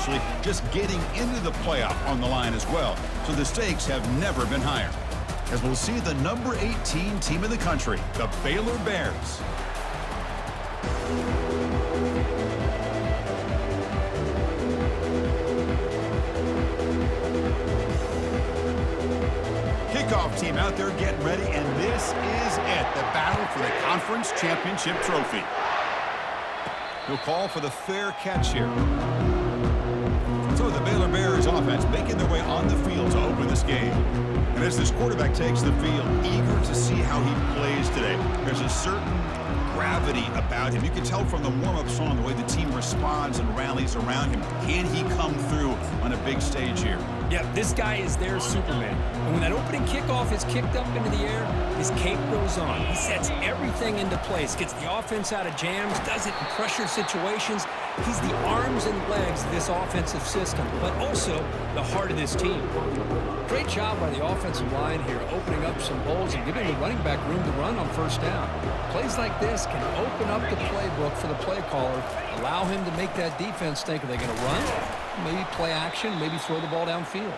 potentially just getting into the playoff on the line as well. So the stakes have never been higher. As we'll see the number 18 team in the country, the Baylor Bears. Kickoff team out there getting ready, and this is it, the battle for the conference championship trophy. He'll call for the fair catch here. So the Baylor Bears offense making their way on the field to open this game. And as this quarterback takes the field, eager to see how he plays today. There's a certain gravity about him. You can tell from the warm-up song the way the team responds and rallies around him. Can he come through on a big stage here? Yeah, this guy is their Superman. And when that opening kickoff is kicked up into the air, his cape goes on. He sets everything into place, gets the offense out of jams, does it in pressure situations. He's the arms and legs of this offensive system, but also the heart of this team. Great job by the offensive line here, opening up some holes and giving the running back room to run on first down. Plays like this can open up the playbook for the play caller, allow him to make that defense think, are they going to run? Maybe play action, maybe throw the ball downfield.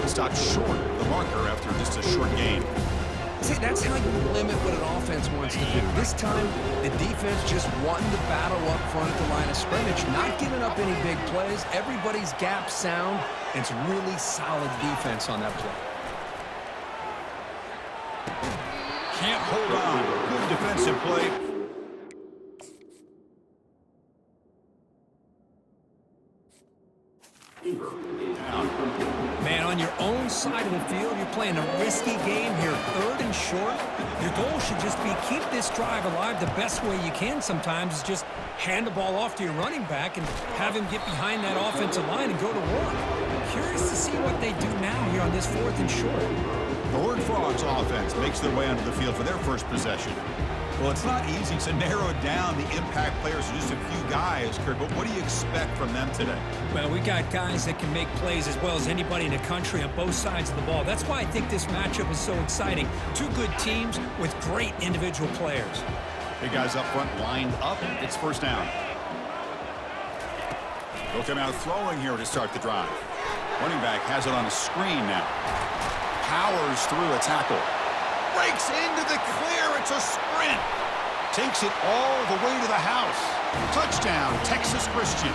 Stopped short of the marker after just a short game. See, that's how you limit what an offense wants to do. This time, the defense just won the battle up front at the line of scrimmage, not giving up any big plays. Everybody's gap sound. It's really solid defense on that play. Can't hold on. Good defensive play. Man, on your own side of the field, you're playing a risky game here, 3rd and short. Your goal should just be keep this drive alive the best way you can sometimes is just hand the ball off to your running back and have him get behind that offensive line and go to work. Curious to see what they do now here on this 4th and short. The Horned Frogs offense makes their way onto the field for their first possession. Well, it's not easy to narrow down the impact players to just a few guys, Kurt, but what do you expect from them today? Well, we got guys that can make plays as well as anybody in the country on both sides of the ball. That's why I think this matchup is so exciting. Two good teams with great individual players. Big guys up front lined up. It's first down. They'll come out throwing here to start the drive. Running back has it on a screen now. Powers through a tackle. Breaks into the clear. It's a sprint. Takes it all the way to the house. Touchdown, Texas Christian.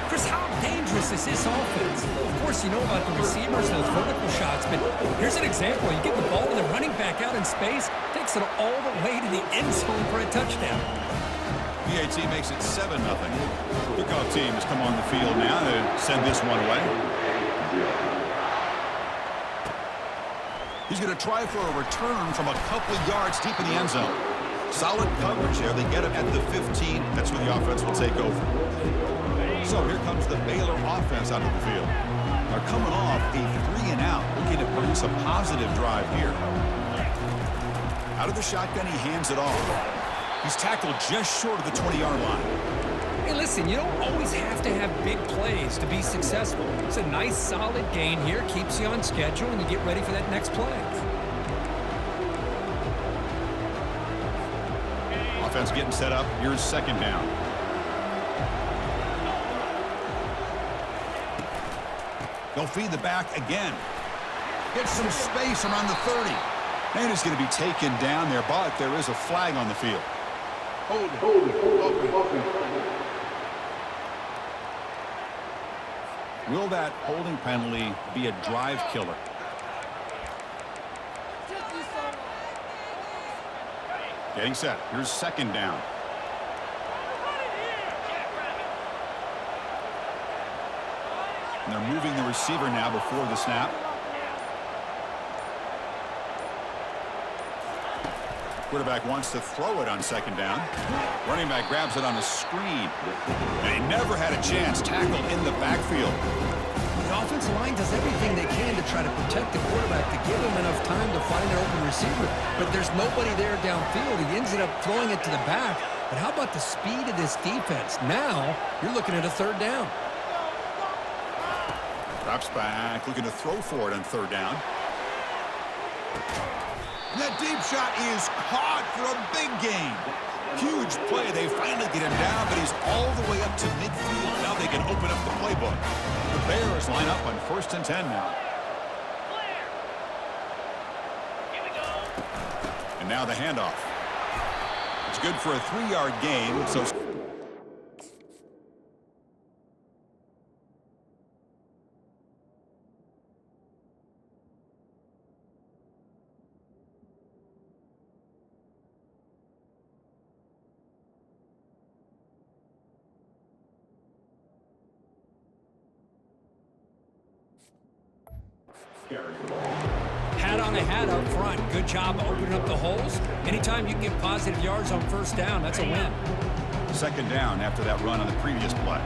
Chris, how dangerous is this offense? Of course, you know about the receivers, those vertical shots, but here's an example. You get the ball and the running back out in space, takes it all the way to the end zone for a touchdown. BAT makes it 7-0. Kickoff team has come on the field now to send this one away. He's going to try for a return from a couple yards deep in the end zone. Solid coverage there. They get him at the 15. That's where the offense will take over. So here comes the Baylor offense out of the field. They're coming off a 3-and-out, looking to produce a positive drive here. Out of the shotgun, he hands it off. He's tackled just short of the 20-yard line. Hey, listen, you don't always have to have big plays to be successful. It's a nice, solid gain here. Keeps you on schedule, and you get ready for that next play. Offense getting set up. Here's second down. They'll feed the back again. Gets some space around the 30. And he's going to be taken down there, but there is a flag on the field. Hold it. Open. Will that holding penalty be a drive killer? Getting set. Here's second down. And they're moving the receiver now before the snap. Quarterback wants to throw it on second down. Running back grabs it on a screen. And he never had a chance. Tackled in the backfield. The offensive line does everything they can to try to protect the quarterback to give him enough time to find their open receiver. But there's nobody there downfield. He ends up throwing it to the back. But how about the speed of this defense? Now you're looking at a third down. Drops back, looking to throw for it on third down. And that deep shot is caught for a big gain. Huge play. They finally get him down, but he's all the way up to midfield. Now they can open up the playbook. The Bears line up on 1st and 10 now. And now the handoff. It's good for a 3-yard gain. So Hat on a hat up front. Good job opening up the holes. Anytime you can get positive yards on 1st down, that's a win. 2nd down after that run on the previous play.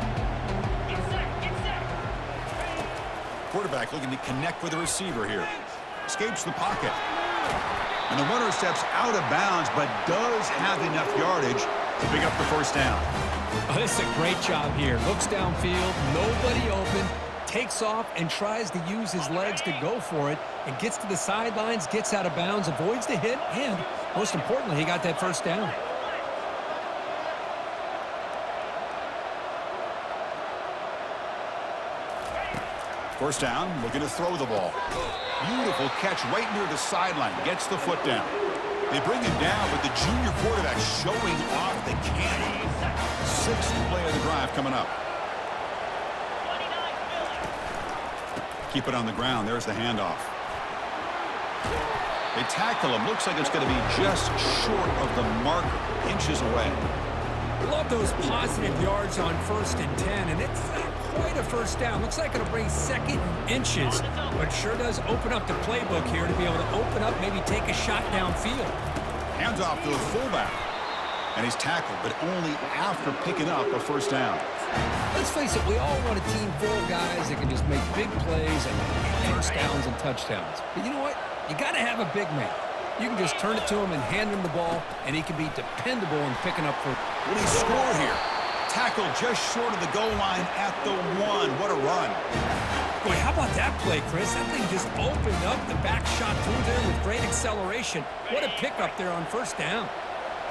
Quarterback looking to connect with the receiver here. Escapes the pocket. And the runner steps out of bounds, but does have enough yardage to pick up the 1st down. Oh, this is a great job here. Looks downfield, nobody open, takes off and tries to use his legs to go for it, and gets to the sidelines, gets out of bounds, avoids the hit, and most importantly, he got that 1st down. First down, looking to throw the ball. Beautiful catch right near the sideline. Gets the foot down. They bring him down, but the junior quarterback showing off the cannon. 6th play of the drive coming up. Keep it on the ground. There's the handoff. They tackle him. Looks like it's going to be just short of the marker. Inches away. Love those positive yards on 1st and 10, and it's not quite a 1st down. Looks like it'll bring 2nd and inches, but sure does open up the playbook here to be able to open up, maybe take a shot downfield. Hands off to the fullback. And he's tackled, but only after picking up a 1st down. Let's face it, we all want a team full of guys that can just make big plays and get 1st downs and touchdowns. But you know what? You got to have a big man. You can just turn it to him and hand him the ball, and he can be dependable in picking up for. What do he score here? Tackled just short of the goal line at the 1. What a run. Boy, how about that play, Chris? That thing just opened up. The back shot through there with great acceleration. What a pickup there on 1st down.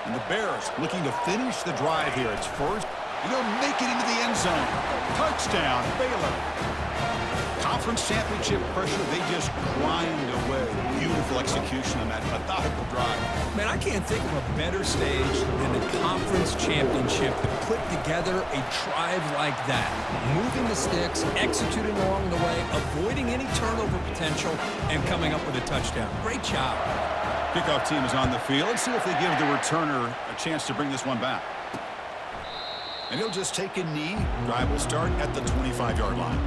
And the Bears looking to finish the drive here. It's 1st. And they'll make it into the end zone. Touchdown, Baylor. Conference championship pressure, they just grind away. Beautiful execution on that methodical drive. Man, I can't think of a better stage than the conference championship to put together a drive like that. Moving the sticks, executing along the way, avoiding any turnover potential, and coming up with a touchdown. Great job. Kickoff team is on the field. Let's see if they give the returner a chance to bring this one back. And he'll just take a knee. Drive will start at the 25-yard line.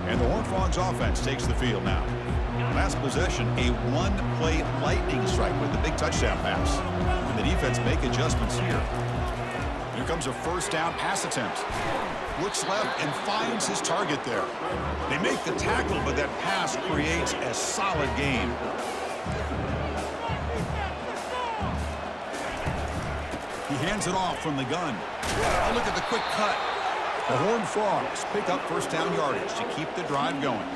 And the Horned Frogs offense takes the field now. Last possession, a 1-play lightning strike with the big touchdown pass. And the defense make adjustments here. Here comes a 1st down pass attempt. Looks left and finds his target there. They make the tackle, but that pass creates a solid gain. He hands it off from the gun. Oh, look at the quick cut. The Horned Frogs pick up 1st down yardage to keep the drive going.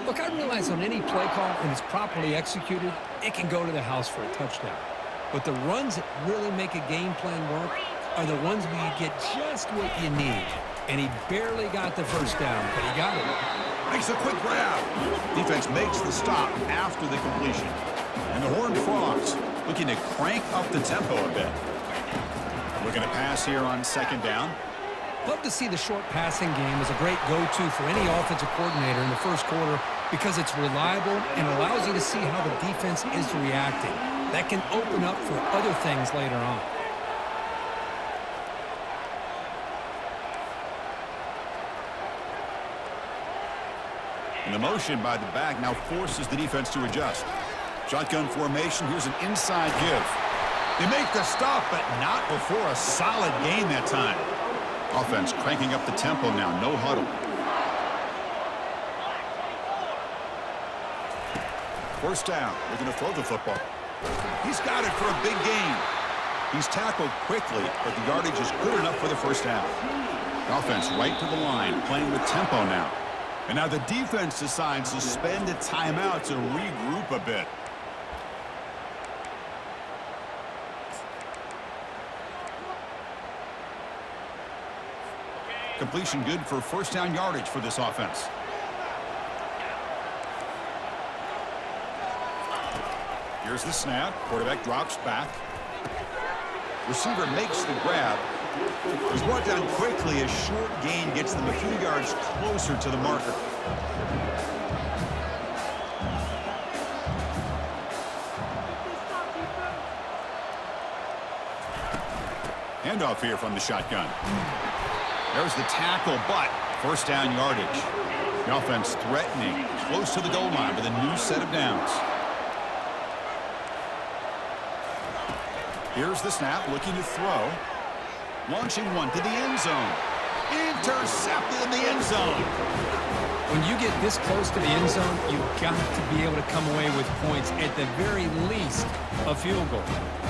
Look, I realize on any play call, when it's properly executed, it can go to the house for a touchdown. But the runs that really make a game plan work are the ones where you get just what you need. And he barely got the 1st down, but he got it. Makes a quick grab. Defense makes the stop after the completion. And the Horned Frogs looking to crank up the tempo a bit. Looking to pass here on 2nd down. Love to see the short passing game as a great go-to for any offensive coordinator in the 1st quarter because it's reliable and allows you to see how the defense is reacting. That can open up for other things later on. And the motion by the back now forces the defense to adjust. Shotgun formation. Here's an inside give. They make the stop, but not before a solid gain that time. Offense cranking up the tempo now. No huddle. 1st down. Looking to throw the football. He's got it for a big gain. He's tackled quickly, but the yardage is good enough for the 1st down. Offense right to the line, playing with tempo now. And now the defense decides to spend a timeout to regroup a bit. Completion good for first down yardage for this offense. Here's the snap. Quarterback drops back. Receiver makes the grab. He's brought down quickly. A short gain gets them a few yards closer to the marker. Handoff here from the shotgun. There's the tackle, but first down yardage. The offense threatening, close to the goal line with a new set of downs. Here's the snap, looking to throw. Launching one to the end zone. Intercepted in the end zone. When you get this close to the end zone, you've got to be able to come away with points, at the very least, a field goal.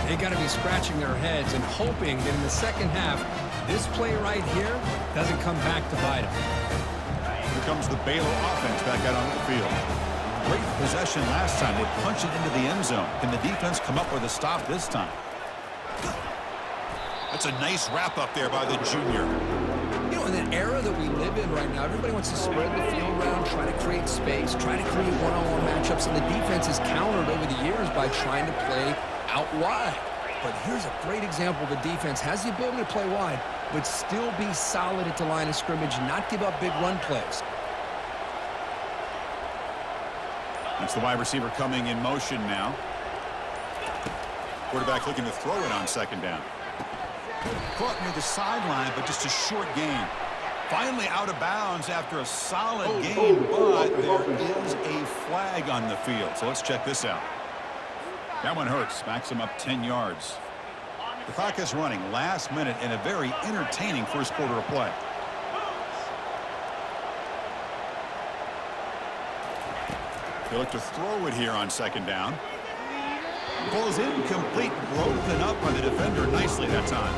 They got to be scratching their heads and hoping that in the second half, this play right here doesn't come back to bite them. Here comes the Baylor offense back out on the field. Great possession last time. They punch it into the end zone. Can the defense come up with a stop this time? That's a nice wrap up there by the junior. You know, in an era that we live in right now, everybody wants to spread the field around, try to create space, try to create one-on-one matchups, and the defense has countered over the years by trying to play out wide. But here's a great example. The defense has the ability to play wide, but still be solid at the line of scrimmage, not give up big run plays. That's the wide receiver coming in motion now. Quarterback looking to throw it on second down. Caught near the sideline, but just a short gain. Finally out of bounds after a solid game, but there is a flag on the field. So let's check this out. That one hurts. Backs him up 10 yards. The clock is running last minute in a very entertaining first quarter of play. They look to throw it here on second down. Ball is incomplete, broken up by the defender nicely that time.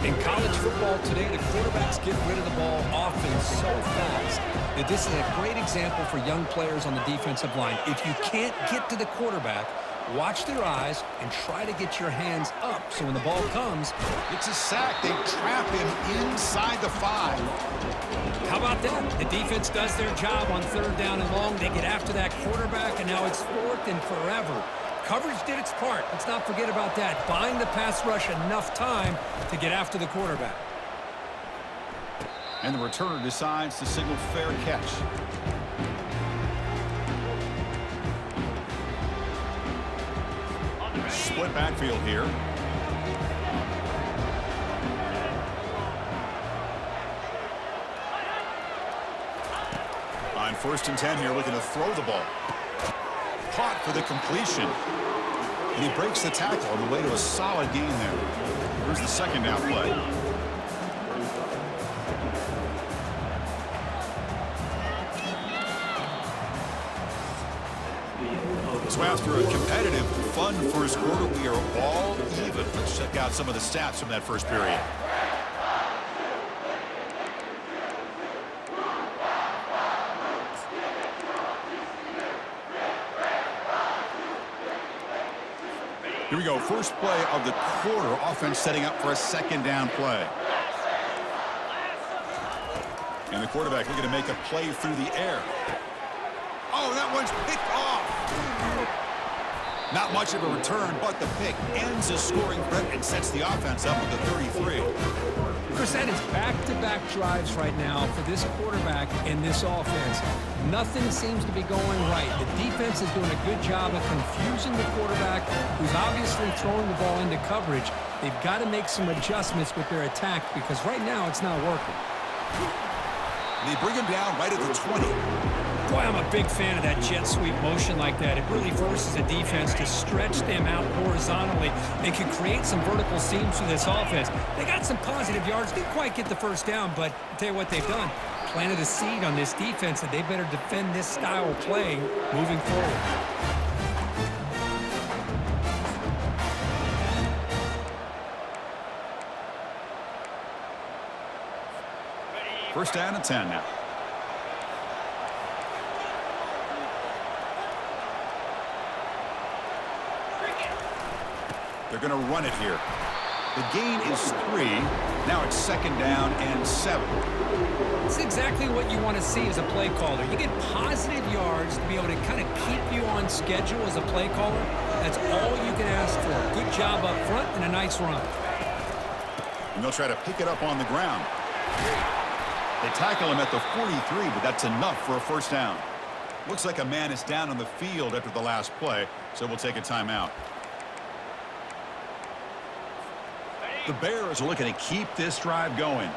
In college football today, the quarterbacks get rid of the ball often so fast that this is a great example for young players on the defensive line. If you can't get to the quarterback, watch their eyes and try to get your hands up so when the ball comes, it's a sack. They trap him inside the 5. How about that? The defense does their job on third down and long. They get after that quarterback, and now it's fourth and forever. Coverage did its part. Let's not forget about that. Buying the pass rush enough time to get after the quarterback. And the returner decides to signal fair catch. Split backfield here. On 1st and 10 here, looking to throw the ball. Caught for the completion. And he breaks the tackle on the way to a solid gain there. Here's the second down play. So after a competitive, fun first quarter, we are all even. Let's check out some of the stats from that first period. Here we go. First play of the quarter. Offense setting up for a second down play. And the quarterback looking to make a play through the air. Oh, that one's picked off. Not much of a return, but the pick ends a scoring threat and sets the offense up with the 33. Chris, that is back-to-back drives right now for this quarterback and this offense. Nothing seems to be going right. The defense is doing a good job of confusing the quarterback, who's obviously throwing the ball into coverage. They've got to make some adjustments with their attack because right now it's not working. They bring him down right at the 20. Boy, I'm a big fan of that jet sweep motion like that. It really forces the defense to stretch them out horizontally and can create some vertical seams for this offense. They got some positive yards. Didn't quite get the first down, but I'll tell you what they've done. Planted a seed on this defense, and they better defend this style of play moving forward. First down and 10 now. They're going to run it here. The gain is 3. Now it's 2nd down and 7. It's exactly what you want to see as a play caller. You get positive yards to be able to kind of keep you on schedule as a play caller. That's all you can ask for. Good job up front and a nice run. And they'll try to pick it up on the ground. They tackle him at the 43, but that's enough for a first down. Looks like a man is down on the field after the last play, so we'll take a timeout. The Bears are looking to keep this drive going.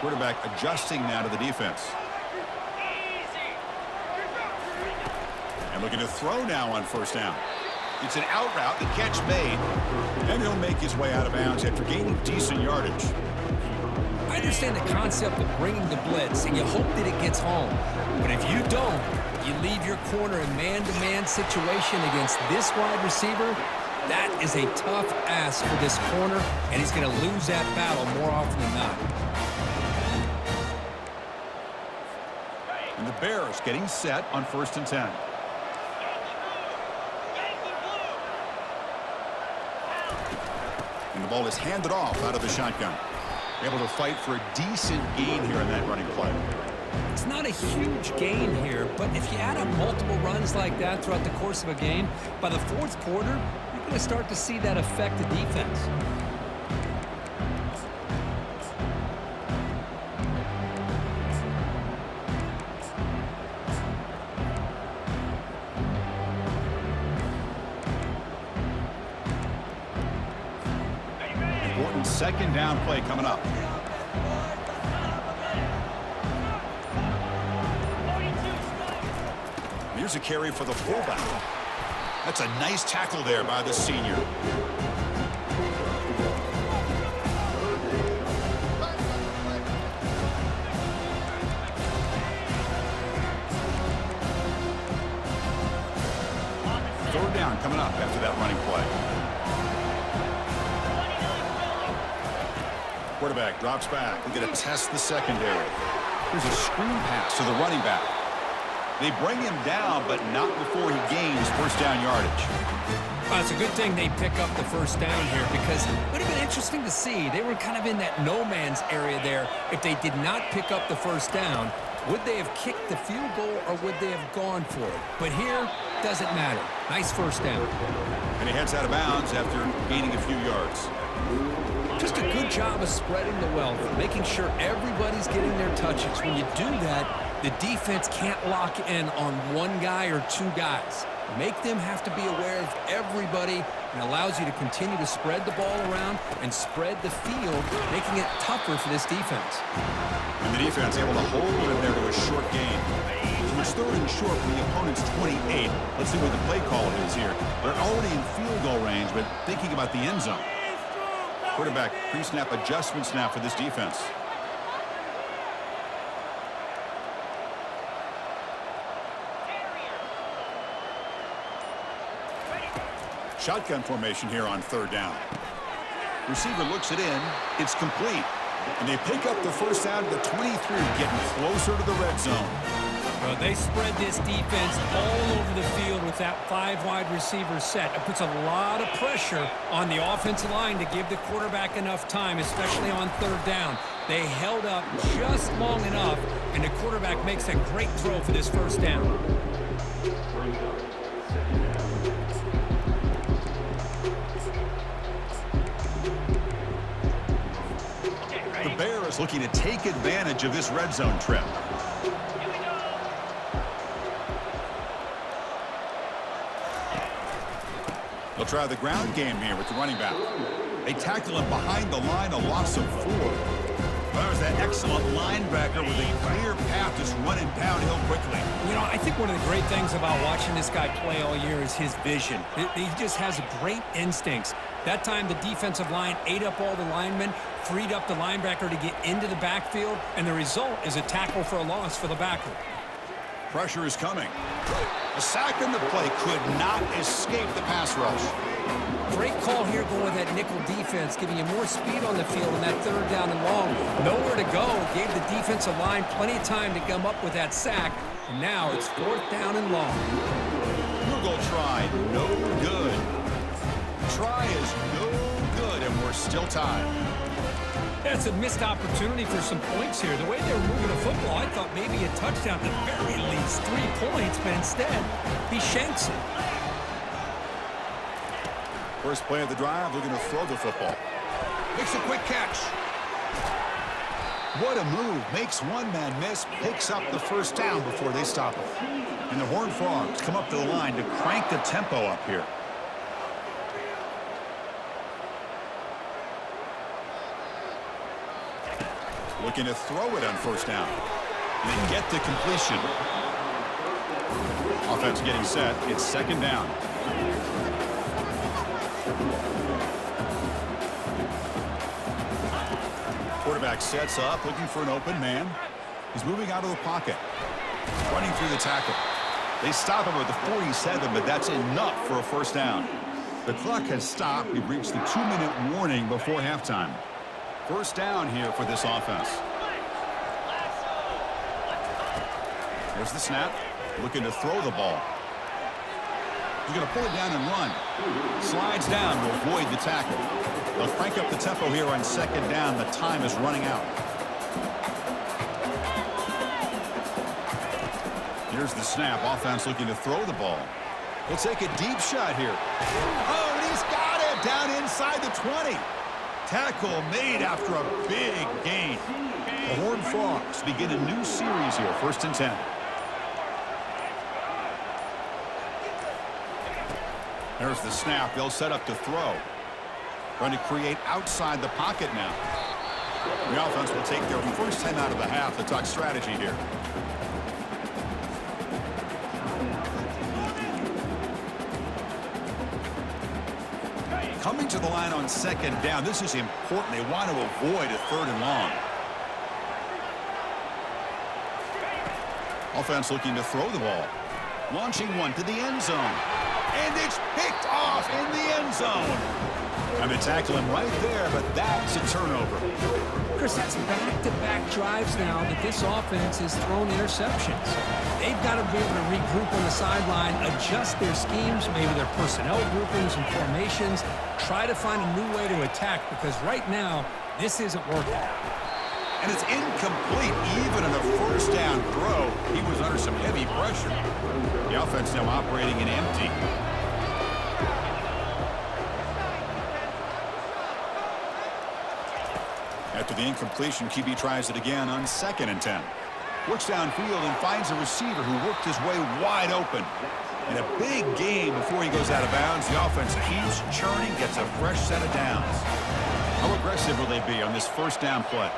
Quarterback adjusting now to the defense. And looking to throw now on first down. It's an out route, the catch made, and he'll make his way out of bounds after gaining decent yardage. I understand the concept of bringing the blitz, and you hope that it gets home. But if you don't, you leave your corner in man-to-man situation against this wide receiver. That is a tough ask for this corner, and he's going to lose that battle more often than not. And the Bears getting set on 1st and 10. And the ball is handed off out of the shotgun. Able to fight for a decent gain here in that running play. It's not a huge gain here, but if you add up multiple runs like that throughout the course of a game, by the 4th quarter, you're going to start to see that affect the defense. Important 2nd down play coming up. Here's a carry for the fullback. That's a nice tackle there by the senior. Third down coming up after that running play. Quarterback drops back. We're going to test the secondary. Here's a screen pass to the running back. They bring him down, but not before he gains first down yardage. Well, it's a good thing they pick up the first down here because it would have been interesting to see. They were kind of in that no man's area there. If they did not pick up the first down, would they have kicked the field goal or would they have gone for it? But here, doesn't matter. Nice first down. And he heads out of bounds after gaining a few yards. Just a good job of spreading the wealth, making sure everybody's getting their touches. When you do that, the defense can't lock in on one guy or two guys. Make them have to be aware of everybody and allows you to continue to spread the ball around and spread the field, making it tougher for this defense. And the defense able to hold it there to a short gain. So it's 3rd and short from the opponent's 28. Let's see what the play call is here. They're already in field goal range, but thinking about the end zone. Quarterback pre-snap adjustment snap for this defense. Shotgun formation here on 3rd down. Receiver looks it in. It's complete. And they pick up the first down to the 23, getting closer to the red zone. Well, they spread this defense all over the field with that 5 wide receiver set. It puts a lot of pressure on the offensive line to give the quarterback enough time, especially on 3rd down. They held up just long enough, and the quarterback makes a great throw for this first down. The Bears looking to take advantage of this red zone trip. They'll try the ground game here with the running back. They tackle him behind the line, a loss of 4. There's that excellent linebacker with a clear path just running downhill quickly. You know, I think one of the great things about watching this guy play all year is his vision. He just has great instincts. That time, the defensive line ate up all the linemen, freed up the linebacker to get into the backfield, and the result is a tackle for a loss for the backer. Pressure is coming. A sack in the play could not escape the pass rush. Great call here going with that nickel defense, giving you more speed on the field in that 3rd down and long. Nowhere to go. Gave the defensive line plenty of time to come up with that sack. And now it's 4th down and long. Field goal try, no good. Try is no good, and we're score still tied. That's a missed opportunity for some points here. The way they were moving the football, I thought maybe a touchdown, at the very least 3 points, but instead, he shanks it. First play of the drive, looking to throw the football. Makes a quick catch. What a move. Makes one man miss, picks up the first down before they stop him. And the Horned Frogs come up to the line to crank the tempo up here. Looking to throw it on first down. And they get the completion. Offense getting set. It's second down. Quarterback sets up, looking for an open man. He's moving out of the pocket. Running through the tackle. They stop him at the 47, but that's enough for a first down. The clock has stopped. We've reached the 2-minute warning before halftime. First down here for this offense. There's the snap. Looking to throw the ball. He's going to pull it down and run. Slides down to avoid the tackle. They'll crank up the tempo here on second down. The time is running out. Here's the snap. Offense looking to throw the ball. He'll take a deep shot here. Oh, and he's got it down inside the 20. Tackle made after a big gain. The Horned Frogs begin a new series here. 1st and 10. There's the snap. They'll set up to throw. Trying to create outside the pocket now. The offense will take their first 10 out of the half to talk strategy here. Coming to the line on second down. This is important. They want to avoid a 3rd and long. Offense looking to throw the ball. Launching one to the end zone. And it's picked off in the end zone. And they tackle him right there, but that's a turnover. Chris, that's back-to-back drives now that this offense has thrown interceptions. They've got to be able to regroup on the sideline, adjust their schemes, maybe their personnel groupings and formations, try to find a new way to attack, because right now, this isn't working. And it's incomplete. Even in a first down throw, he was under some heavy pressure. The offense now operating in empty. After the incompletion, QB tries it again on 2nd and 10. Works downfield and finds a receiver who worked his way wide open. In a big game before he goes out of bounds, the offense keeps churning, gets a fresh set of downs. How aggressive will they be on this first down play?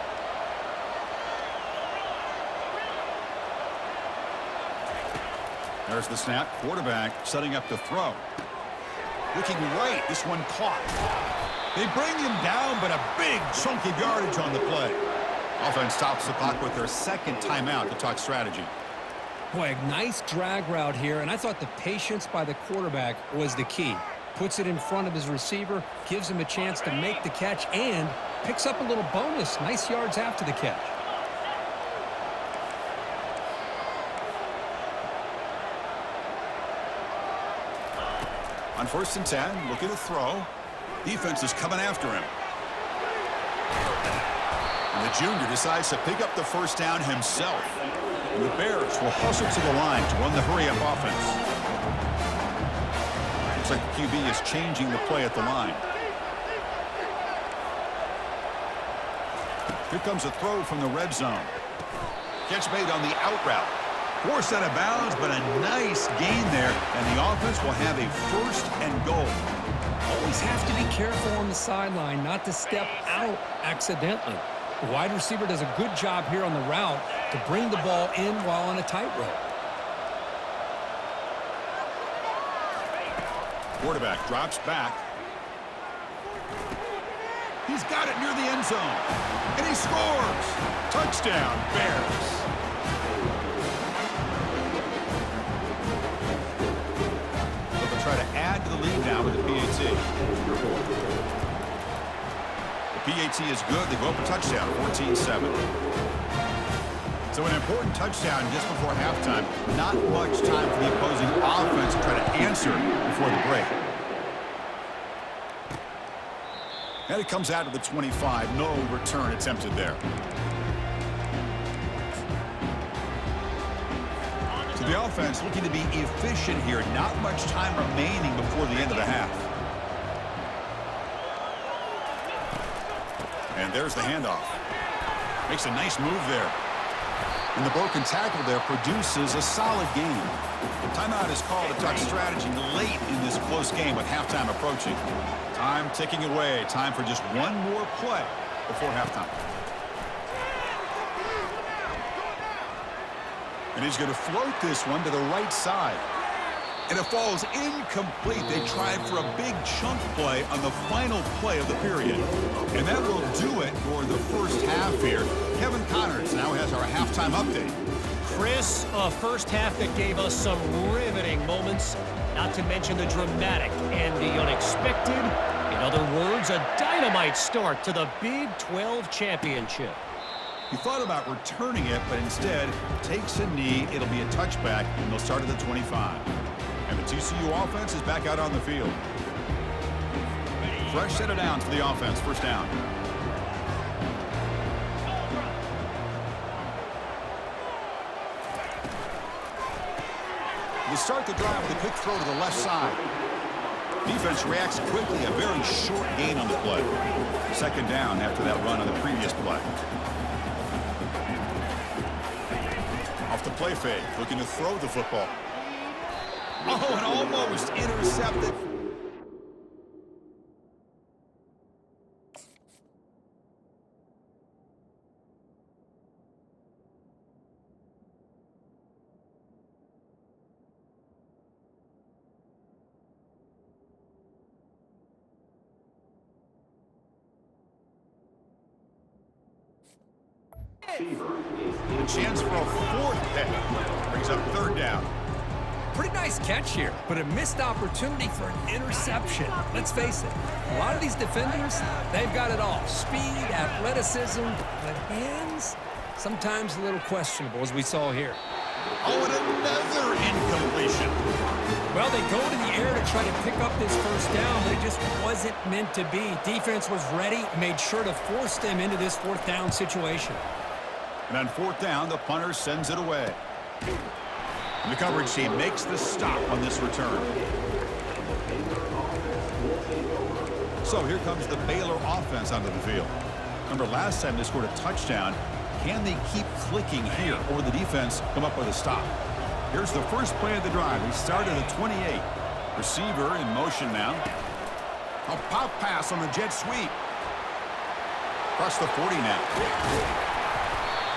There's the snap. Quarterback setting up to throw. Looking right. This one caught. They bring him down, but a big chunk of yardage on the play. Offense stops the clock with their 2nd timeout to talk strategy. Boy, a nice drag route here, and I thought the patience by the quarterback was the key. Puts it in front of his receiver, gives him a chance to make the catch, and picks up a little bonus. Nice yards after the catch. On 1st and 10, looking to throw. Defense is coming after him. And the junior decides to pick up the first down himself. And the Bears will hustle to the line to run the hurry-up offense. Looks like the QB is changing the play at the line. Here comes a throw from the red zone. Catch made on the out route. Forced out of bounds, but a nice gain there, and the offense will have a 1st and goal. Always have to be careful on the sideline not to step out accidentally. The wide receiver does a good job here on the route to bring the ball in while on a tightrope. Quarterback drops back. He's got it near the end zone. And he scores. Touchdown, Bears. Try to add to the lead now with the PAT. The PAT is good. They go up a touchdown, 14-7. So an important touchdown just before halftime. Not much time for the opposing offense to try to answer before the break. And it comes out to the 25. No return attempted there. So the offense looking to be efficient here. Not much time remaining before the end of the half. And there's the handoff. Makes a nice move there. And the broken tackle there produces a solid gain. Timeout is called to talk strategy late in this close game with halftime approaching. Time ticking away. Time for just one more play before halftime. And he's going to float this one to the right side. And it falls incomplete. They tried for a big chunk play on the final play of the period. And that will do it for the first half here. Kevin Connors now has our halftime update. Chris, a first half that gave us some riveting moments, not to mention the dramatic and the unexpected. In other words, a dynamite start to the Big 12 championship. He thought about returning it, but instead takes a knee. It'll be a touchback, and they'll start at the 25. And the TCU offense is back out on the field. Fresh set of downs for the offense. First down. They start the drive with a quick throw to the left side. Defense reacts quickly. A very short gain on the play. Second down after that run on the previous play. Off the play fake, looking to throw the football. Oh, and almost intercepted. A chance for a fourth pick. Brings up third down. Pretty nice catch here, but a missed opportunity for an interception. Let's face it, a lot of these defenders, they've got it all. Speed, athleticism, but hands, sometimes a little questionable, as we saw here. Oh, and another incompletion. Well, they go to the air to try to pick up this first down, but it just wasn't meant to be. Defense was ready, made sure to force them into this fourth down situation. And on fourth down, the punter sends it away. And the coverage team makes the stop on this return. So here comes the Baylor offense onto the field. Remember, last time they scored a touchdown. Can they keep clicking here, or will the defense come up with a stop? Here's the first play of the drive. We start at the 28. Receiver in motion now. A pop pass on the jet sweep. Across the 40 now.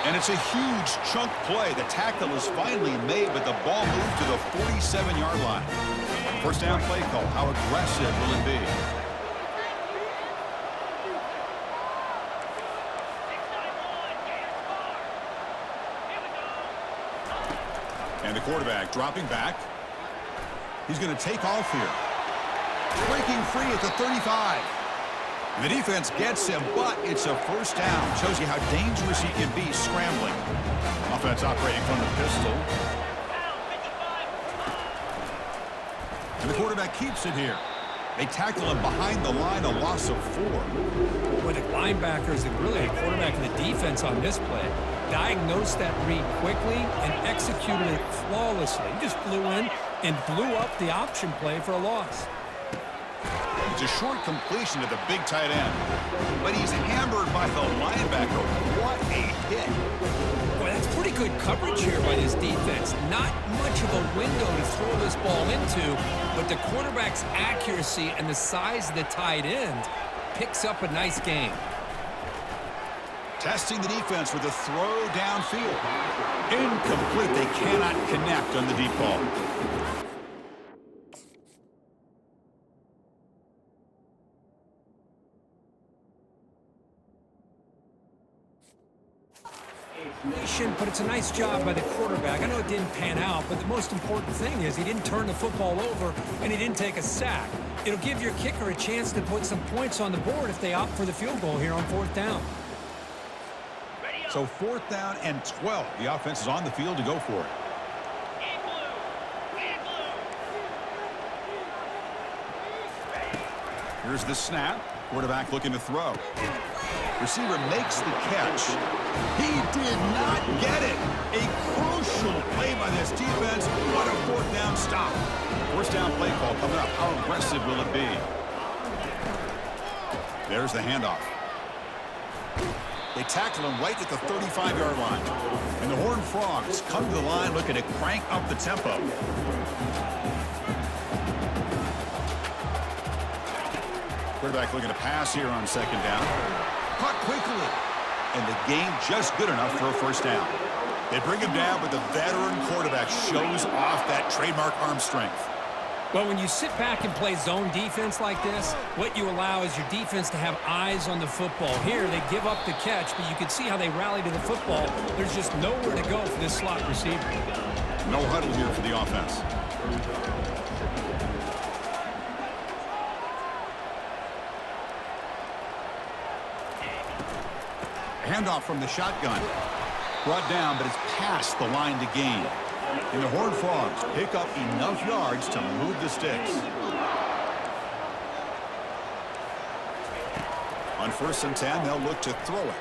And it's a huge chunk play. The tackle is finally made, but the ball moved to the 47-yard line. First down play call. How aggressive will it be? And the quarterback dropping back. He's going to take off here. Breaking free at the 35. The defense gets him, but it's a first down. Shows you how dangerous he can be scrambling. Offense operating from the pistol. And the quarterback keeps it here. They tackle him behind the line, a loss of 4. Well, the linebackers and really the quarterback and the defense on this play diagnosed that read quickly and executed it flawlessly. He just flew in and blew up the option play for a loss. It's a short completion to the big tight end. But he's hammered by the linebacker. What a hit. Boy, that's pretty good coverage here by this defense. Not much of a window to throw this ball into, but the quarterback's accuracy and the size of the tight end picks up a nice gain. Testing the defense with a throw downfield. Incomplete. They cannot connect on the deep ball. But it's a nice job by the quarterback. I know it didn't pan out, but the most important thing is he didn't turn the football over and he didn't take a sack. It'll give your kicker a chance to put some points on the board if they opt for the field goal here on fourth down. So fourth down and 12. The offense is on the field to go for it. Here's the snap. Quarterback looking to throw. Receiver makes the catch. He did not get it. A crucial play by this defense. What a fourth down stop. First down play call coming up. How aggressive will it be? There's the handoff. They tackle him right at the 35-yard line. And the Horned Frogs come to the line looking to crank up the tempo. Quarterback looking to pass here on second down. Caught quickly. And the gain just good enough for a first down. They bring him down, but the veteran quarterback shows off that trademark arm strength. Well, when you sit back and play zone defense like this, what you allow is your defense to have eyes on the football. Here, they give up the catch, but you can see how they rally to the football. There's just nowhere to go for this slot receiver. No huddle here for the offense. Handoff from the shotgun. Brought down, but it's past the line to gain. And the Horned Frogs pick up enough yards to move the sticks. On 1st and 10, they'll look to throw it.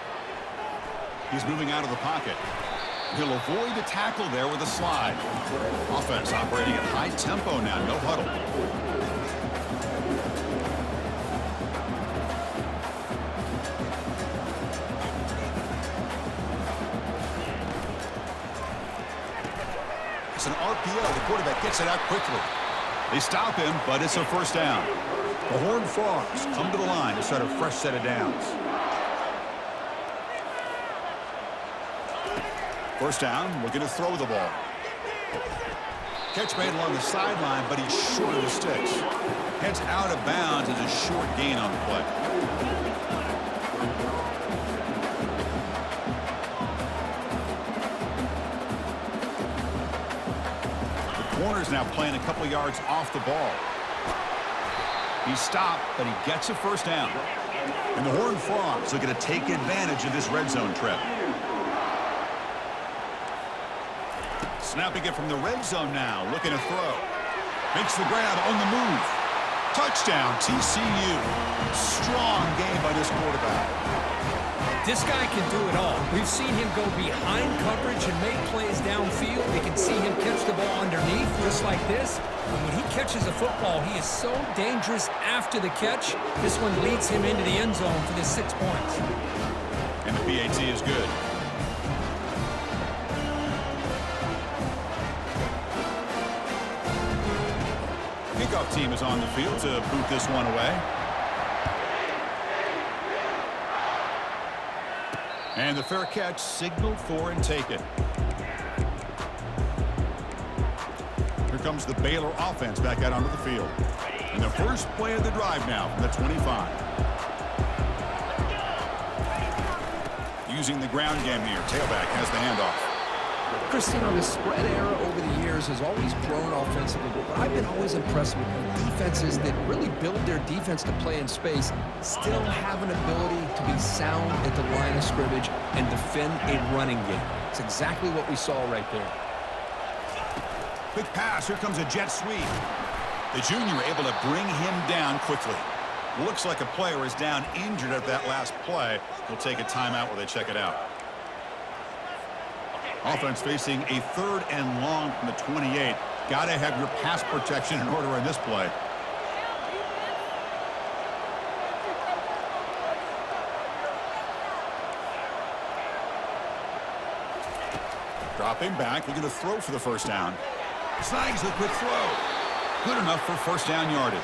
He's moving out of the pocket. He'll avoid a tackle there with a slide. Offense operating at high tempo now, no huddle. It's an RPO. The quarterback gets it out quickly. They stop him, but it's a first down. The Horned Frogs come to the line to start a fresh set of downs. First down, looking to throw the ball. Catch made along the sideline, but he's short of the sticks. Heads out of bounds as a short gain on the play. Corner's now playing a couple yards off the ball. He's stopped, but he gets a first down. And the Horned Frogs are going to take advantage of this red zone trip. Snapping it from the red zone now, looking to throw. Makes the grab on the move. Touchdown, TCU. Strong game by this quarterback. This guy can do it all. We've seen him go behind coverage and make plays downfield. We can see him catch the ball underneath just like this. And when he catches a football, he is so dangerous after the catch. This one leads him into the end zone for the 6 points. And the PAT is good. Kickoff team is on the field to boot this one away. And the fair catch signaled for and taken. Here comes the Baylor offense back out onto the field. And the first play of the drive now from the 25. Using the ground game here. Tailback has the handoff. Christine, the spread era over the years has always grown offensively, but I've been always impressed with defenses that really build their defense to play in space, still have an ability to be sound at the line of scrimmage and defend a running game. It's exactly what we saw right there. Quick pass. Here comes a jet sweep. The junior able to bring him down quickly. Looks like a player is down injured at that last play. We'll take a timeout while they check it out. Offense facing a 3rd and long from the 28. Got to have your pass protection in order in this play. Dropping back, looking to throw for the first down. Snags the quick throw. Good enough for first down yardage.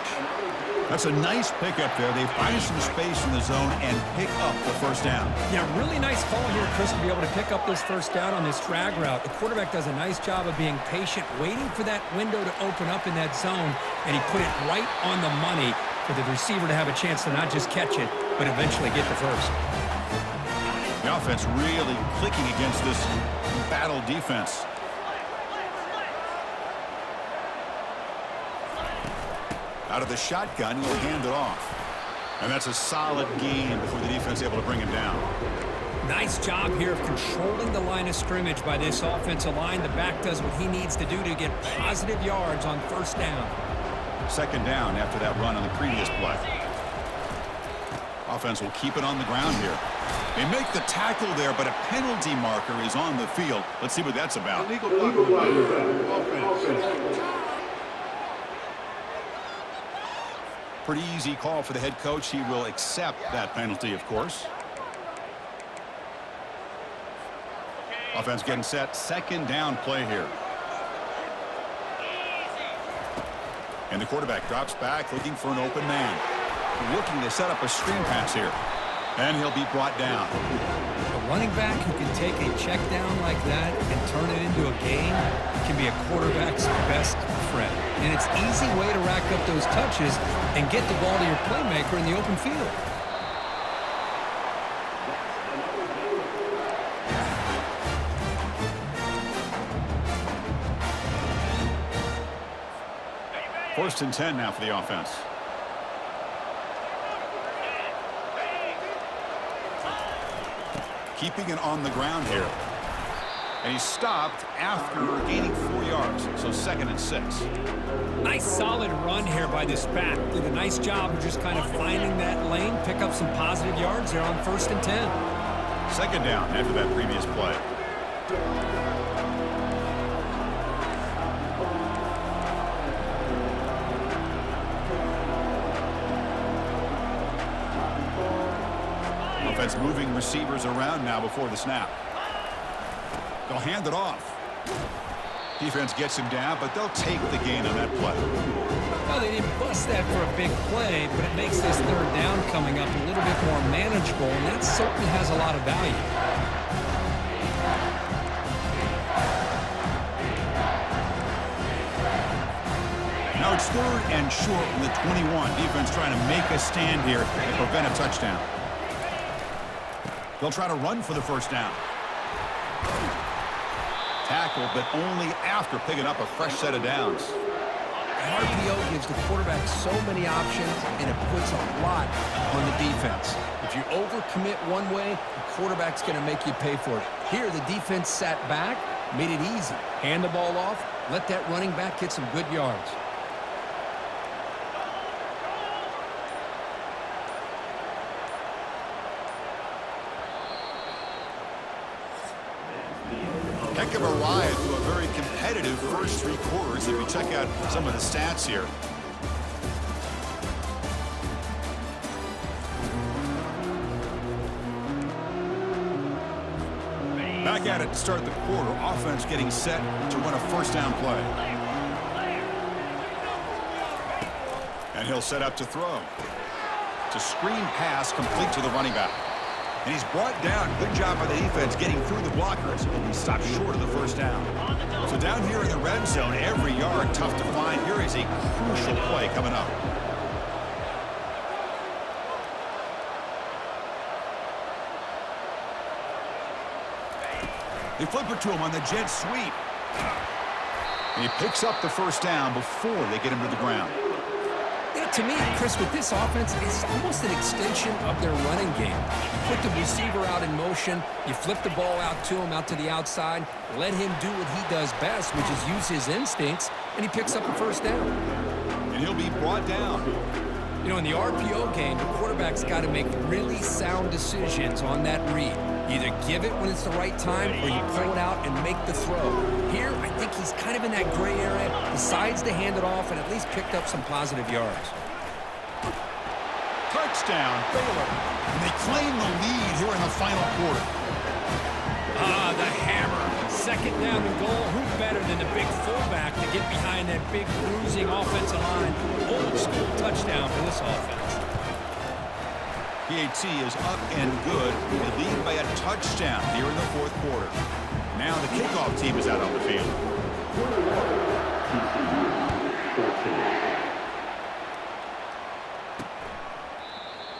That's a nice pickup there. They find some space in the zone and pick up the first down. Yeah, really nice call here, Chris, to be able to pick up this first down on this drag route. The quarterback does a nice job of being patient, waiting for that window to open up in that zone, and he put it right on the money for the receiver to have a chance to not just catch it, but eventually get the first. The offense really clicking against this battle defense. Out of the shotgun, he'll hand it off. And that's a solid gain before the defense is able to bring him down. Nice job here of controlling the line of scrimmage by this offensive line. The back does what he needs to do to get positive yards on first down. Second down after that run on the previous play. Offense will keep it on the ground here. They make the tackle there, but a penalty marker is on the field. Let's see what that's about. Illegal offense. Pretty easy call for the head coach. He will accept that penalty, of course. Offense getting set. Second down play here. And the quarterback drops back, looking for an open man. Looking to set up a screen pass here. And he'll be brought down. A running back who can take a check down like that and turn it into a gain can be a quarterback's best friend. And it's an easy way to rack up those touches and get the ball to your playmaker in the open field. First and 10 now for the offense. Keeping it on the ground here. And he stopped after gaining 4 yards. So 2nd and 6. Nice solid run here by this back. Did a nice job of just kind of finding that lane, pick up some positive yards there on 1st and 10. 2nd down after that previous play. Offense moving receivers around now before the snap. They'll hand it off. Defense gets him down, but they'll take the gain on that play. Well, they didn't bust that for a big play, but it makes this 3rd down coming up a little bit more manageable, and that certainly has a lot of value. Now it's 3rd and short from the 21. Defense trying to make a stand here and prevent a touchdown. They'll try to run for the 1st down. Tackle, but only after picking up a fresh set of downs. The RPO gives the quarterback so many options, and it puts a lot on the defense. If you overcommit one way, the quarterback's going to make you pay for it. Here, the defense sat back, made it easy. Hand the ball off, let that running back get some good yards. Heck of a ride to a very competitive first 3 quarters if we check out some of the stats here. Back at it to start the quarter. Offense getting set to run a 1st down play. And he'll set up to throw. To screen pass complete to the running back. And he's brought down. Good job by the defense getting through the blockers. And he stopped short of the 1st down. So down here in the red zone, every yard tough to find. Here is a crucial play coming up. They flip it to him on the jet sweep. And he picks up the 1st down before they get him to the ground. Yeah, to me, Chris, with this offense, it's almost an extension of their running game. You put the receiver out in motion, you flip the ball out to him, out to the outside, let him do what he does best, which is use his instincts, and he picks up a 1st down. And he'll be brought down. You know, in the RPO game, the quarterback's got to make really sound decisions on that read. Either give it when it's the right time or you pull it out and make the throw. Here, I think he's kind of in that gray area, decides to hand it off and at least picked up some positive yards. Touchdown, Baylor. And they claim the lead here in the final quarter. Ah, the hammer. 2nd down and goal. Who better than the big fullback to get behind that big bruising offensive line? Old school touchdown for this offense. PAT is up and good. They lead by a touchdown here in the 4th quarter. Now the kickoff team is out on the field.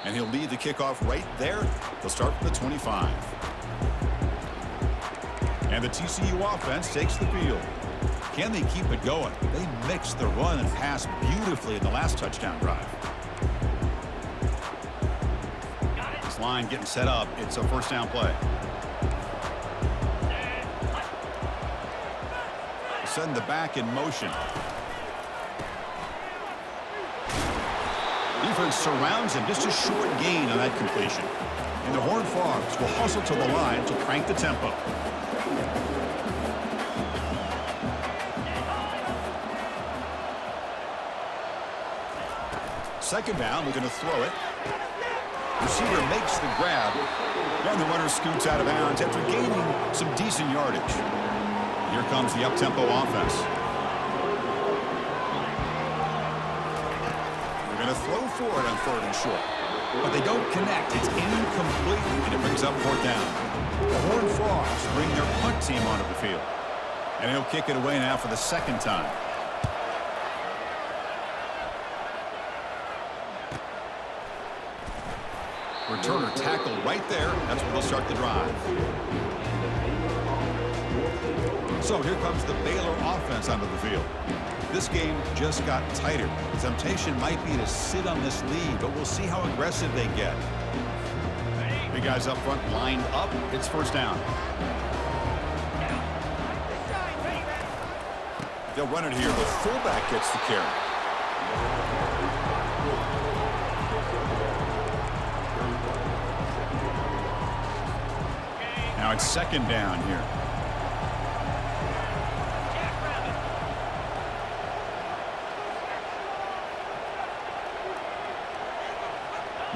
And he'll lead the kickoff right there. They'll start from the 25. And the TCU offense takes the field. Can they keep it going? They mixed the run and pass beautifully in the last touchdown drive. This line getting set up. It's a 1st down play. Send the back in motion. defense surrounds him. Just a short gain on that completion. And the Horned Frogs will hustle to the line to crank the tempo. Second down, we're going to throw it. Receiver makes the grab. And the runner scoots out of bounds after gaining some decent yardage. Here comes the up-tempo offense. They're going to throw for it on 3rd and short. But they don't connect. It's incomplete, and it brings up 4th down. The Horned Frogs bring their punt team onto the field. And he'll kick it away now for the 2nd time. Returner tackled right there. That's where they'll start the drive. So here comes the Baylor offense onto the field. This game just got tighter. The temptation might be to sit on this lead, but we'll see how aggressive they get. Big guys up front lined up. It's 1st down. They'll run it here. The fullback gets the carry. Now it's 2nd down here.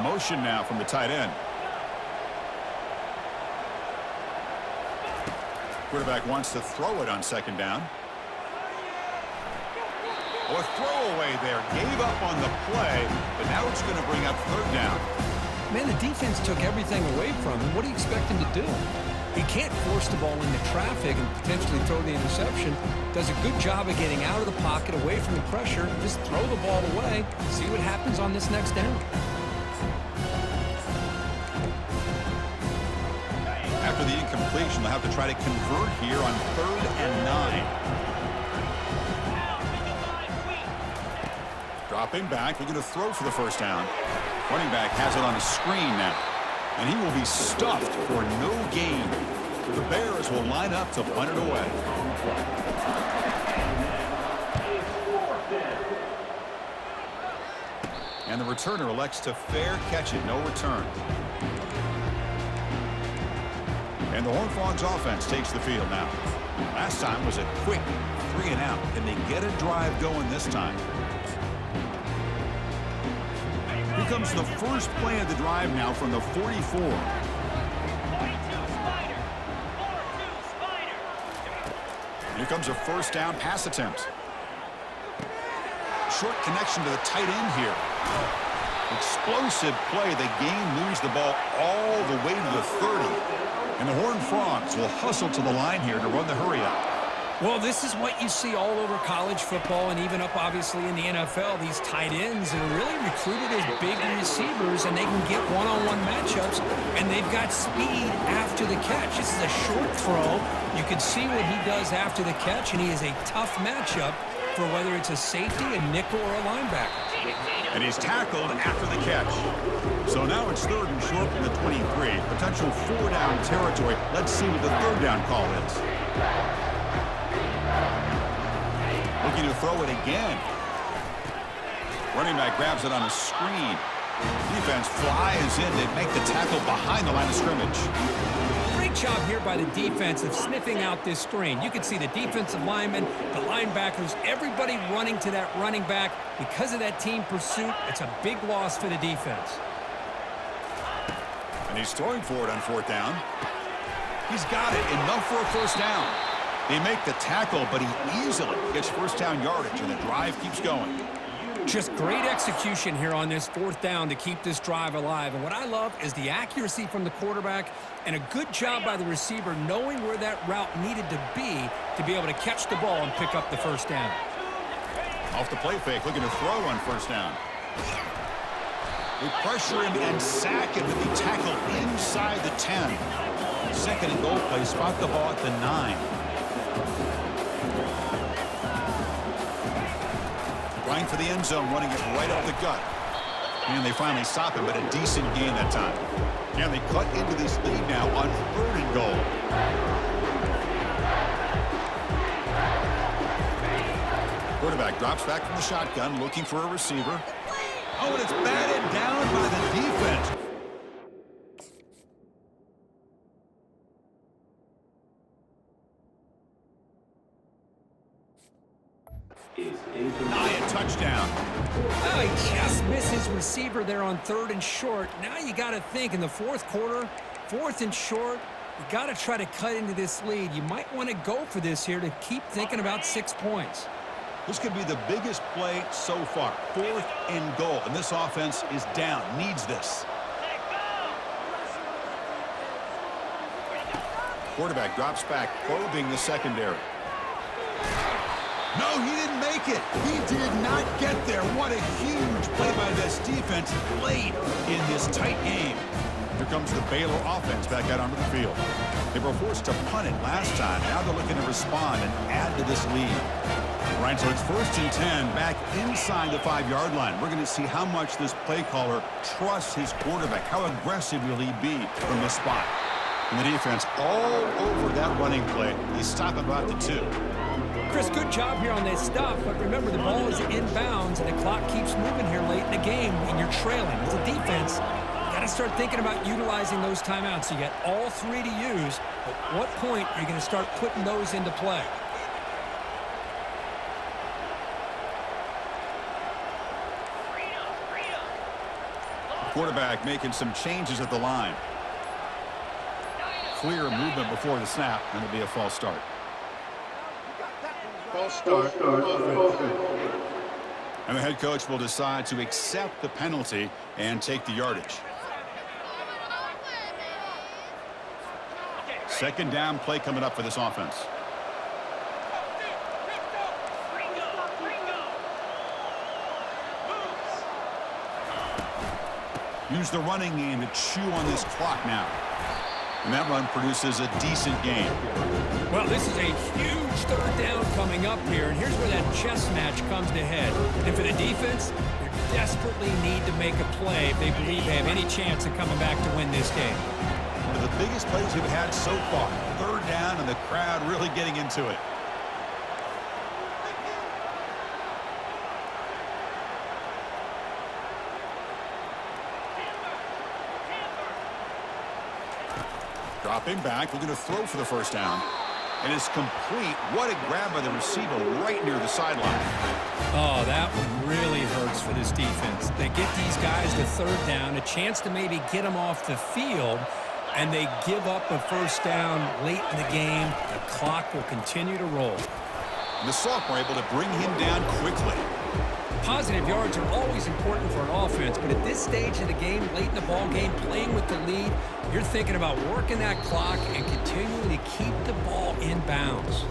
Motion now from the tight end. Quarterback wants to throw it on 2nd down. Oh, a throwaway there. Gave up on the play, but now it's going to bring up 3rd down. Man, the defense took everything away from him. What do you expect him to do? He can't force the ball into traffic and potentially throw the interception. Does a good job of getting out of the pocket, away from the pressure. Just throw the ball away. See what happens on this next down. After the incompletion, they'll have to try to convert here on 3rd and 9. Dropping back. They're going to throw for the 1st down. Running back has it on a screen now. And he will be stuffed for no gain. The Bears will line up to punt it away. And the returner elects to fair catch it. No return. And the Horned Frogs offense takes the field now. Last time was a quick 3 and out. Can they get a drive going this time? Here comes the first play of the drive now from the 44. Here comes a 1st down pass attempt. Short connection to the tight end here. Explosive play. The game moves the ball all the way to the 30. And the Horned Frogs will hustle to the line here to run the hurry up. Well, this is what you see all over college football and even up, obviously, in the NFL. These tight ends are really recruited as big receivers, and they can get one-on-one matchups, and they've got speed after the catch. This is a short throw. You can see what he does after the catch, and he is a tough matchup for whether it's a safety, a nickel, or a linebacker. And he's tackled after the catch. So now it's 3rd and short from the 23. Potential 4-down territory. Let's see what the 3rd down call is. Looking to throw it again. Running back grabs it on a screen. Defense flies in. They make the tackle behind the line of scrimmage. Great job here by the defense of sniffing out this screen. You can see the defensive linemen, the linebackers, everybody running to that running back. Because of that team pursuit, it's a big loss for the defense. And he's throwing for it on 4th down. He's got it. Enough for a 1st down. They make the tackle, but he easily gets 1st down yardage, and the drive keeps going. Just great execution here on this 4th down to keep this drive alive. And what I love is the accuracy from the quarterback and a good job by the receiver knowing where that route needed to be able to catch the ball and pick up the 1st down. Off the play fake, looking to throw on 1st down. They pressure him and sack him to be tackled inside the 10. 2nd and goal play, spot the ball at the 9. Going for the end zone, running it right up the gut. And they finally stop him, but a decent gain that time. And they cut into this lead now on 3rd and goal. Quarterback drops back from the shotgun, looking for a receiver. Oh, and it's batted down by the defense. Nyan touchdown. Oh, he just missed his receiver there on 3rd and short. Now you got to think in the 4th quarter, 4th and short, you got to try to cut into this lead. You might want to go for this here to keep thinking about 6 points. This could be the biggest play so far. 4th and goal, and this offense is down, needs this. Quarterback drops back, probing the secondary. No, he didn't make it. He did not get there. What a huge play by this defense late in this tight game. Here comes the Baylor offense back out onto the field. They were forced to punt it last time. Now they're looking to respond and add to this lead. Right, so it's 1st and 10 back inside the 5-yard line. We're going to see how much this play caller trusts his quarterback. How aggressive will he be from this spot? And the defense all over that running play. They stop about the 2. Chris, good job here on this stop, but remember the ball is inbounds and the clock keeps moving here late in the game and you're trailing. As a defense, you got to start thinking about utilizing those timeouts. You got all 3 to use. At what point are you going to start putting those into play? Quarterback making some changes at the line. Clear movement before the snap, and it'll be a false start. False start. And the head coach will decide to accept the penalty and take the yardage. 2nd down play coming up for this offense. Use the running game to chew on this clock now. And that run produces a decent gain. Well, this is a huge 3rd down coming up here, and here's where that chess match comes to head. And for the defense, they desperately need to make a play if they believe they have any chance of coming back to win this game. One of the biggest plays we've had so far. 3rd down, and the crowd really getting into it. Dropping back, looking to throw for the 1st down. And it's complete. What a grab by the receiver right near the sideline. Oh, that one really hurts for this defense. They get these guys to 3rd down, a chance to maybe get them off the field, and they give up a 1st down late in the game. The clock will continue to roll. And the sophomore able to bring him down quickly. Positive yards are always important for an offense, but at this stage of the game, late in the ball game, playing with the lead, you're thinking about working that clock and continuing to keep the ball in bounds.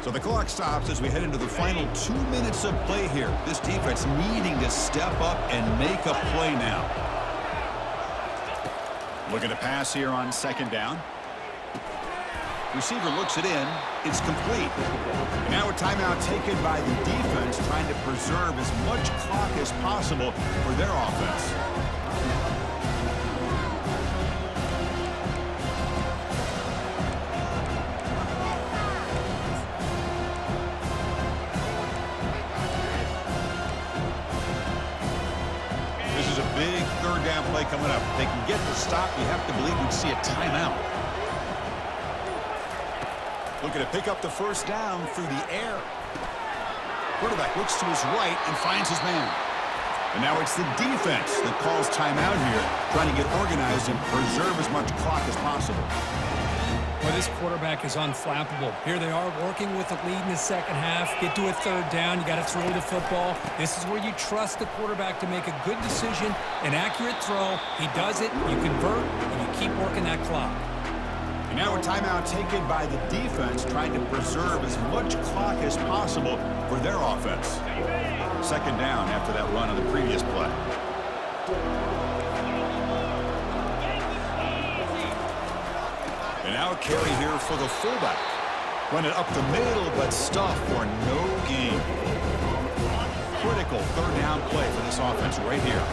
So the clock stops as we head into the final 2 minutes of play here. This defense needing to step up and make a play now. Looking to pass here on 2nd down. Receiver looks it in. It's complete. And now a timeout taken by the defense, trying to preserve as much clock as possible for their offense. This is a big 3rd down play coming up. If they can get the stop, you have to believe we'd see a timeout. Looking to pick up the 1st down through the air. Quarterback looks to his right and finds his man. And now it's the defense that calls timeout here, trying to get organized and preserve as much clock as possible. Well, this quarterback is unflappable. Here they are working with the lead in the 2nd half. Get to a 3rd down. You got to throw the football. This is where you trust the quarterback to make a good decision, an accurate throw. He does it, you convert, and you keep working that clock. And now a timeout taken by the defense, trying to preserve as much clock as possible for their offense. 2nd down after that run on the previous play. And now a carry here for the fullback. Run it up the middle, but stuff for no gain. Critical 3rd down play for this offense right here.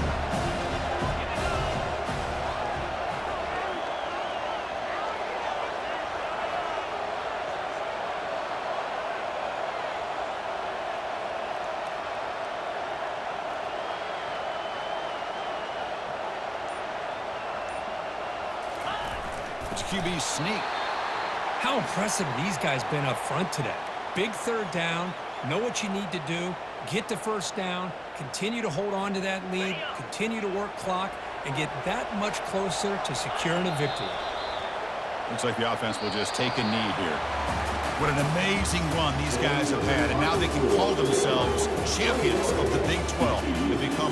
college QB sneak. How impressive these guys been up front today. Big third down, know what you need to do, get the first down, continue to hold on to that lead, continue to work clock, and get that much closer to securing a victory. Looks like the offense will just take a knee here. What an amazing run these guys have had, and now they can call themselves champions of the Big 12. They become